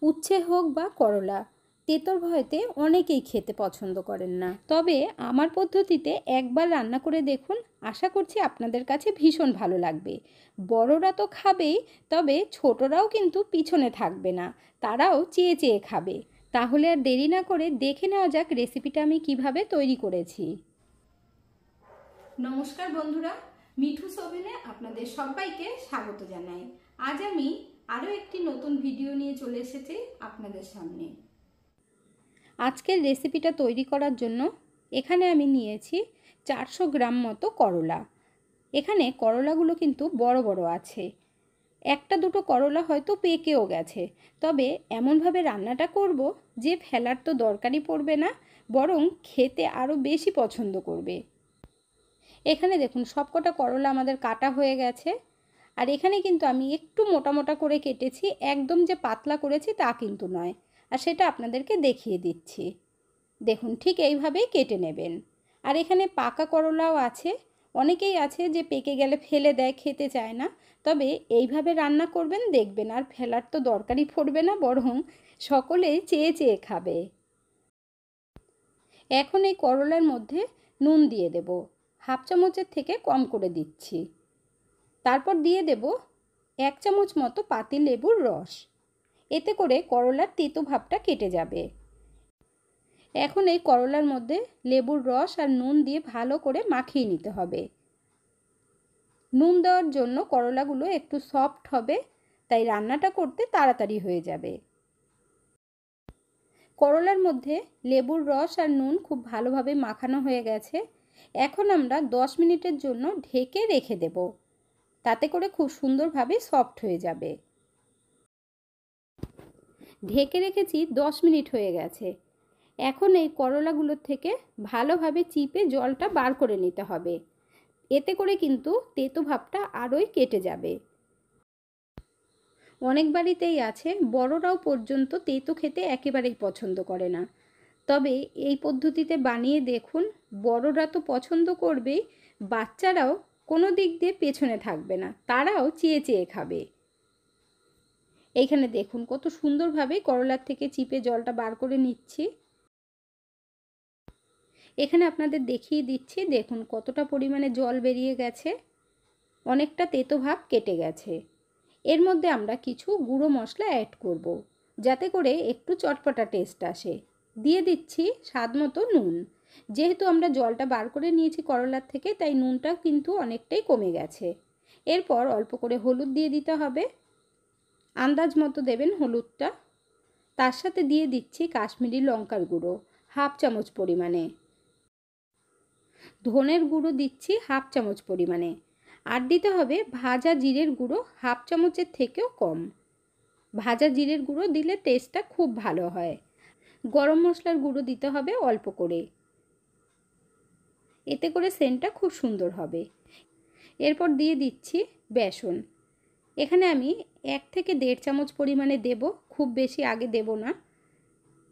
উচ্ছে হোক বা করলা, তেঁতোর ভয়তে অনেকেই খেতে পছন্দ করেন না। তবে আমার পদ্ধতিতে একবার রান্না করে দেখুন, আশা করছি আপনাদের কাছে ভীষণ ভালো লাগবে। বড়রা তো খাবেই, তবে ছোটরাও কিন্তু পিছনে থাকবে না, তারাও চেয়ে চেয়ে খাবে। তাহলে আর দেরি না করে দেখে নেওয়া যাক রেসিপিটা আমি কিভাবে তৈরি করেছি। নমস্কার বন্ধুরা, মিঠুস ওভেনে আপনাদের সবাইকে স্বাগত জানাই। আজ আমি আরও একটি নতুন ভিডিও নিয়ে চলে এসেছি আপনাদের সামনে। আজকের রেসিপিটা তৈরি করার জন্য এখানে আমি নিয়েছি 400 গ্রাম মতো করলা। এখানে করলাগুলো কিন্তু বড় বড় আছে, একটা দুটো করলা হয়তো পেকেও গেছে। তবে এমনভাবে রান্নাটা করব যে ফেলার তো দরকারই পড়বে না, বরং খেতে আরও বেশি পছন্দ করবে। এখানে দেখুন সবকটা করলা আমাদের কাটা হয়ে গেছে। আর এখানে কিন্তু আমি একটু মোটা মোটা করে কেটেছি, একদম যে পাতলা করেছি তা কিন্তু নয়। আর সেটা আপনাদেরকে দেখিয়ে দিচ্ছি, দেখুন ঠিক এইভাবেই কেটে নেবেন। আর এখানে পাকা করলাও আছে, অনেকেই আছে যে পেকে গেলে ফেলে দেয়, খেতে চায় না। তবে এইভাবে রান্না করবেন, দেখবেন আর ফেলার তো দরকারই পড়বে না, বরং সকলেই চেয়ে চেয়ে খাবে। এখন এই করলার মধ্যে নুন দিয়ে দেব, হাফ চামচের থেকে কম করে দিচ্ছি। তারপর দিয়ে দেব 1 চামচ মতো পাতি লেবুর রস, এতে করে করলার তেতো ভাবটা কেটে যাবে। এখন এই করলার মধ্যে লেবুর রস আর নুন দিয়ে ভালো করে মাখিয়ে নিতে হবে। নুন দেওয়ার জন্য করলাগুলো একটু সফট হবে, তাই রান্নাটা করতে তাড়াতাড়ি হয়ে যাবে। করলার মধ্যে লেবুর রস আর নুন খুব ভালোভাবে মাখানো হয়ে গেছে। এখন আমরা 10 মিনিটের জন্য ঢেকে রেখে দেব, তাতে করে খুব সুন্দরভাবে সফট হয়ে যাবে। ঢেকে রেখেছি, 10 মিনিট হয়ে গেছে। এখন এই করলাগুলোর থেকে ভালোভাবে চিপে জলটা বার করে নিতে হবে, এতে করে কিন্তু তেতো ভাবটা আরোই কেটে যাবে। অনেক বাড়িতেই আছে বড়রাও পর্যন্ত তেতো খেতে একেবারেই পছন্দ করে না। তবে এই পদ্ধতিতে বানিয়ে দেখুন, বড়রা তো পছন্দ করবেই, বাচ্চারাও কোনো দিক দিয়ে পেছনে থাকবে না, তারাও চেয়ে চেয়ে খাবে। এইখানে দেখুন কত সুন্দরভাবে করলার থেকে চিপে জলটা বার করে নিচ্ছি। এখানে আপনাদের দেখিয়ে দিচ্ছি, দেখুন কতটা পরিমাণে জল বেরিয়ে গেছে, অনেকটা তেতো ভাব কেটে গেছে। এর মধ্যে আমরা কিছু গুঁড়ো মশলা অ্যাড করব, যাতে করে একটু চটপটা টেস্ট আসে। দিয়ে দিচ্ছি স্বাদ মতো নুন। যেহেতু আমরা জলটা বার করে নিয়েছি করলার থেকে, তাই নুনটা কিন্তু অনেকটাই কমে গেছে। এরপর অল্প করে হলুদ দিয়ে দিতে হবে, আন্দাজ মতো দেবেন হলুদটা। তার সাথে দিয়ে দিচ্ছি কাশ্মীরি লঙ্কার গুঁড়ো হাফ চামচ পরিমাণে, ধনের গুঁড়ো দিচ্ছি হাফ চামচ পরিমাণে, আর দিতে হবে ভাজা জিরের গুঁড়ো হাফ চামচের থেকেও কম। ভাজা জিরের গুঁড়ো দিলে টেস্টটা খুব ভালো হয়। গরম মশলার গুঁড়ো দিতে হবে অল্প করে, এতে করে সেন্টটা খুব সুন্দর হবে। এরপর দিয়ে দিচ্ছি বেসন। এখানে আমি 1 থেকে 1.5 চামচ পরিমাণে দেব, খুব বেশি আগে দেব না।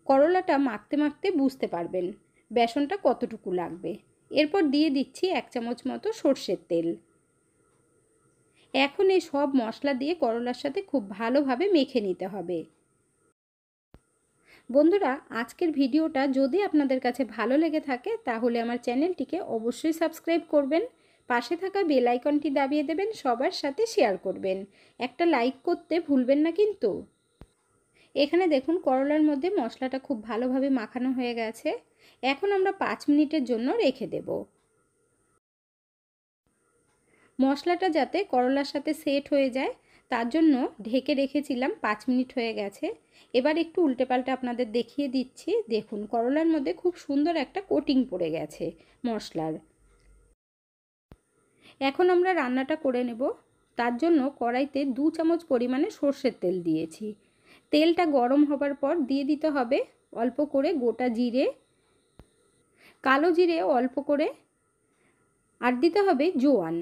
করলাটা মাখতে মাখতে বুঝতে পারবেন বেসনটা কতটুকু লাগবে। এরপর দিয়ে দিচ্ছি 1 চামচ মতো সর্ষের তেল। এখন এই সব মশলা দিয়ে করলার সাথে খুব ভালোভাবে মেখে নিতে হবে। বন্ধুরা, আজকের ভিডিওটা যদি আপনাদের কাছে ভালো লেগে থাকে, তাহলে আমার চ্যানেলটিকে অবশ্যই সাবস্ক্রাইব করবেন, পাশে থাকা বেল আইকনটি দাবিয়ে দেবেন, সবার সাথে শেয়ার করবেন, একটা লাইক করতে ভুলবেন না কিন্তু। এখানে দেখুন করলার মধ্যে মশলাটা খুব ভালোভাবে মাখানো হয়ে গেছে। এখন আমরা 5 মিনিটের জন্য রেখে দেব। মশলাটা যাতে করলার সাথে সেট হয়ে যায়, তার জন্য ঢেকে রেখেছিলাম। 5 মিনিট হয়ে গেছে। এবার একটু উল্টে পাল্টে আপনাদের দেখিয়ে দিচ্ছি, দেখুন করলার মধ্যে খুব সুন্দর একটা কোটিং পড়ে গেছে মশলার। এখন আমরা রান্নাটা করে নেব। তার জন্য কড়াইতে 2 চামচ পরিমাণে সর্ষের তেল দিয়েছি। তেলটা গরম হবার পর দিয়ে দিতে হবে অল্প করে গোটা জিরে, কালো জিরে অল্প করে, আর দিতে হবে জোয়ান।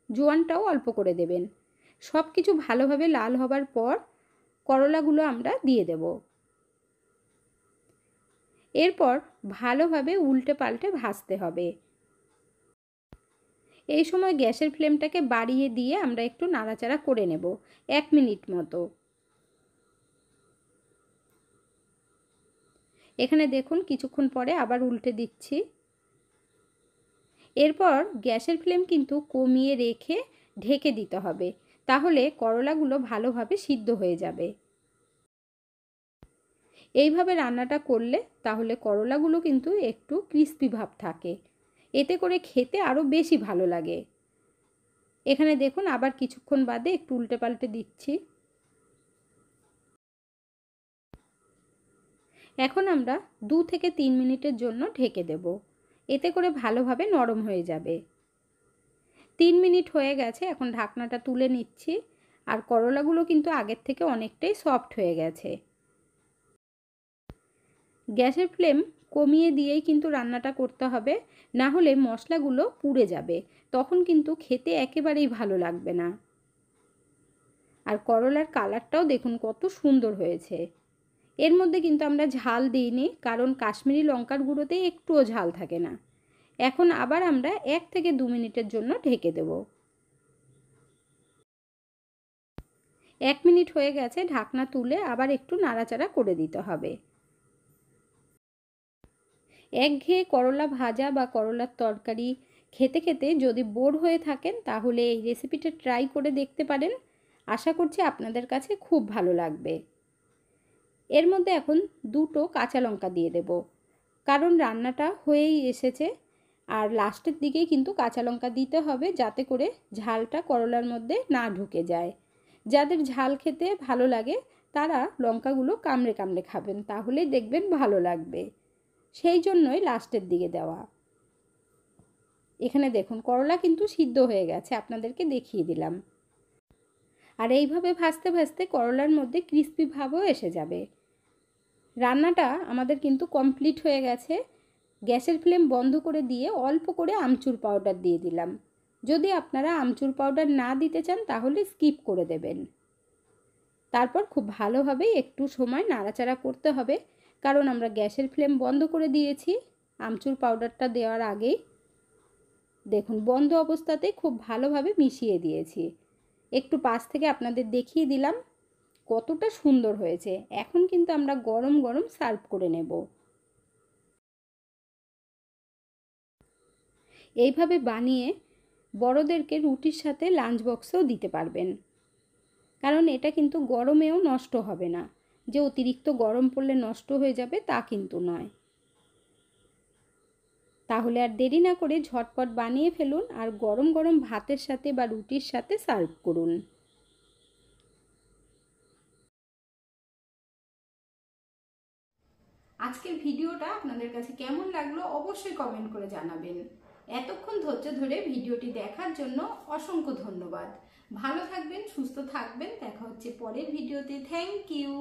জোয়ানটাও অল্প করে দেবেন। সব কিছু ভালোভাবে লাল হবার পর করলাগুলো আমরা দিয়ে দেব। এরপর ভালোভাবে উল্টে পাল্টে ভাজতে হবে। এই সময় গ্যাসের ফ্লেমটাকে বাড়িয়ে দিয়ে আমরা একটু নাড়াচাড়া করে নেব 1 মিনিট মতো। এখানে দেখুন কিছুক্ষণ পরে আবার উল্টে দিচ্ছি। এরপর গ্যাসের ফ্লেম কিন্তু কমিয়ে রেখে ঢেকে দিতে হবে, তাহলে করলাগুলো ভালোভাবে সিদ্ধ হয়ে যাবে। এইভাবে রান্নাটা করলে তাহলে করলাগুলো কিন্তু একটু ক্রিস্পি ভাব থাকে, এতে করে খেতে আরও বেশি ভালো লাগে। এখানে দেখুন আবার কিছুক্ষণ বাদে একটু উল্টে পাল্টে দিচ্ছি। এখন আমরা 2 থেকে 3 মিনিটের জন্য ঢেকে দেব, এতে করে ভালোভাবে নরম হয়ে যাবে। 3 মিনিট হয়ে গেছে, এখন ঢাকনাটা তুলে নিচ্ছি। আর করলাগুলো কিন্তু আগের থেকে অনেকটাই সফট হয়ে গেছে। গ্যাসের ফ্লেম কমিয়ে দিয়েই কিন্তু রান্নাটা করতে হবে, না হলে মশলাগুলো পুড়ে যাবে, তখন কিন্তু খেতে একেবারেই ভালো লাগবে না। আর করলার কালারটাও দেখুন কত সুন্দর হয়েছে। এর মধ্যে কিন্তু আমরা ঝাল দিইনি, কারণ কাশ্মীরি লঙ্কার গুঁড়োতে একটুও ঝাল থাকে না। এখন আবার আমরা 1 থেকে 2 মিনিটের জন্য ঢেকে দেব। 1 মিনিট হয়ে গেছে, ঢাকনা তুলে আবার একটু নাড়াচাড়া করে দিতে হবে। একঘেয়ে করলা ভাজা বা করলার তরকারি খেতে খেতে যদি বোর হয়ে থাকেন, তাহলে এই রেসিপিটা ট্রাই করে দেখতে পারেন। আশা করছি আপনাদের কাছে খুব ভালো লাগবে। এর মধ্যে এখন 2টো কাঁচা লঙ্কা দিয়ে দেব, কারণ রান্নাটা হয়েই এসেছে। আর লাস্টের দিকেই কিন্তু কাঁচা লঙ্কা দিতে হবে, যাতে করে ঝালটা করলার মধ্যে না ঢুকে যায়। যাদের ঝাল খেতে ভালো লাগে তারা লঙ্কাগুলো কামড়ে কামড়ে খাবেন, তাহলেই দেখবেন ভালো লাগবে। সেই জন্যই লাস্টের দিকে দেওয়া। এখানে দেখুন করলা কিন্তু সিদ্ধ হয়ে গেছে, আপনাদেরকে দেখিয়ে দিলাম। আর এইভাবে ভাজতে ভাজতে করলার মধ্যে ক্রিস্পি ভাবও এসে যাবে। রান্নাটা আমাদের কিন্তু কমপ্লিট হয়ে গেছে। গ্যাসের ফ্লেম বন্ধ করে দিয়ে অল্প করে আমচুর পাউডার দিয়ে দিলাম। যদি আপনারা আমচুর পাউডার না দিতে চান তাহলে স্কিপ করে দেবেন। তারপর খুব ভালোভাবে একটু সময় নাড়াচাড়া করতে হবে, কারণ আমরা গ্যাসের ফ্লেম বন্ধ করে দিয়েছি আমচুর পাউডারটা দেওয়ার আগেই। দেখুন বন্ধ অবস্থাতেই খুব ভালোভাবে মিশিয়ে দিয়েছি। একটু পাশ থেকে আপনাদের দেখিয়ে দিলাম কতটা সুন্দর হয়েছে। এখন কিন্তু আমরা গরম গরম সার্ভ করে নেব। এইভাবে বানিয়ে বড়দেরকে রুটির সাথে লাঞ্চ বক্সেও দিতে পারবেন, কারণ এটা কিন্তু গরমেও নষ্ট হবে না, যে অতিরিক্ত গরম পড়লে নষ্ট হয়ে যাবে তা কিন্তু নয়। তাহলে আর দেরি না করে ঝটপট বানিয়ে ফেলুন আর গরম গরম ভাতের সাথে বা রুটির সাথে সার্ভ করুন। আজকের ভিডিওটা আপনাদের কাছে কেমন লাগলো অবশ্যই কমেন্ট করে জানাবেন। এতক্ষণ ধৈর্য ধরে ভিডিওটি দেখার জন্য অসংখ্য ধন্যবাদ। ভালো থাকবেন, সুস্থ থাকবেন। দেখা হচ্ছে পরের ভিডিওতে। Thank you.